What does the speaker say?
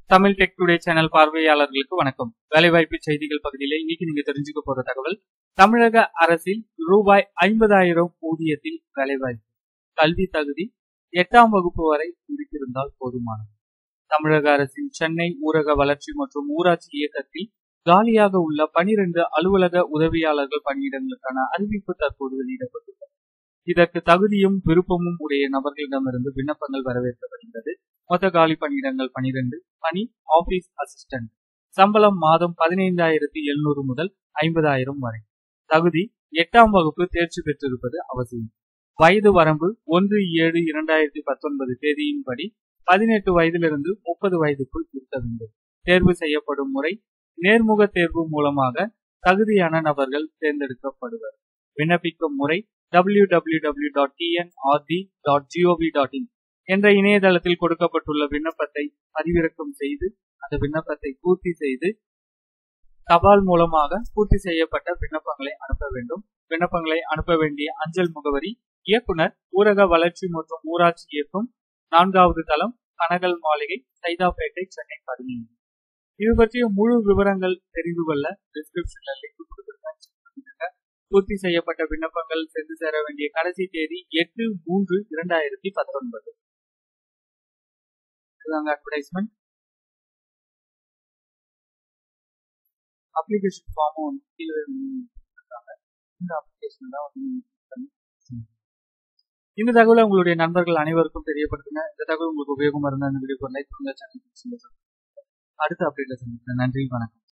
Tamil tech today channel பார்வையாளர்களுக்கு வணக்கம். வேலைவாய்ப்பு செய்திகள் பகுதியில் இன்னைக்கு நீங்க தெரிஞ்சுக்க போற தகவல், தமிழக அரசில் ரூபாய் 50,000 ஊதியத்தில் வேலைவாய்ப்பு. கல்வி தகுதி 8ஆம் வகுப்பு வரை முடித்திருந்தால் போதுமானது. தமிழக அரசின் சென்னை ஊரக வளர்ச்சி மற்றும் ஊராட்சி இயக்கத்தில் காலியாக உள்ள 12 அலுவலக உதவியாளர்கள் பணியிடங்களுக்கான அறிவிப்பு தற்போது வெளியிடப்பட்டுள்ளது. இதற்கு தகுதியும் விருப்பமும் உடைய நபர்களிடமிருந்து விண்ணப்பங்கள் வரவேற்கப்படுகிறது. மொத்த காலி பணியிடங்கள் 12. பணி ஆபீஸ் அசிஸ்டன்ட். சம்பளம் மாதம் 15,700 முதல் 50,000 வரை. தகுதி 8ஆம் வகுப்பு தேர்ச்சி பெற்றிருப்பது அவசியம். வயது வரம்பு 1/7/2019 தேதியின்படி 18 வயதிலிருந்து 30 வயதுக்குள் இருக்க வேண்டும். தேர்வு செய்யப்படும் முறை நேர்முக தேர்வு மூலமாக தகுதியான நபர்கள் தேர்ந்தெடுக்கப்படுவர். விண்ணப்பிக்கும் முறை www.tnrd.gov.in என்ற இணையதளத்தில் கொடுக்கப்பட்டுள்ள விண்ணப்பத்தை பதிவிறக்கம் செய்து அந்த விண்ணப்பத்தை பூர்த்தி செய்து தபால் மூலமாக பூர்த்தி செய்யப்பட்ட விண்ணப்பங்களை அனுப்ப வேண்டும். விண்ணப்பங்களை அனுப்ப வேண்டிய அஞ்சல் முகவரி இயக்குனர், ஊரக வளர்ச்சி மற்றும் ஊராட்சி இயக்கம், 4வது தளம், கனகல் மாளிகை, சைதாப்பேட்டை, சென்னை 17. இது பற்றிய முழு விவரங்கள் தெரிந்து கொள்ள டிஸ்கிரிப்ஷன்ல லிங்க் கொடுத்திருக்கேன். பூர்த்தி செய்யப்பட்ட விண்ணப்பங்கள் சென்று சேர வேண்டிய கடைசி தேதி 8/3/2019. அட்வர்டைஸ்மெண்ட். அப்ளிகேஷன் ஃபார்மும் இந்த அப்ளிகேஷன் தான். இந்த தகவலை உங்களுடைய நண்பர்கள் அனைவருக்கும் தெரியப்படுத்துங்க. இந்த தகவல் உங்களுக்கு உபயோகமா இருந்தால் இந்த வீடியோக்கு லைக் பண்ணுங்க. சேனல் அடுத்த அப்டேட்ல சந்திக்கிறேன். நன்றி, வணக்கம்.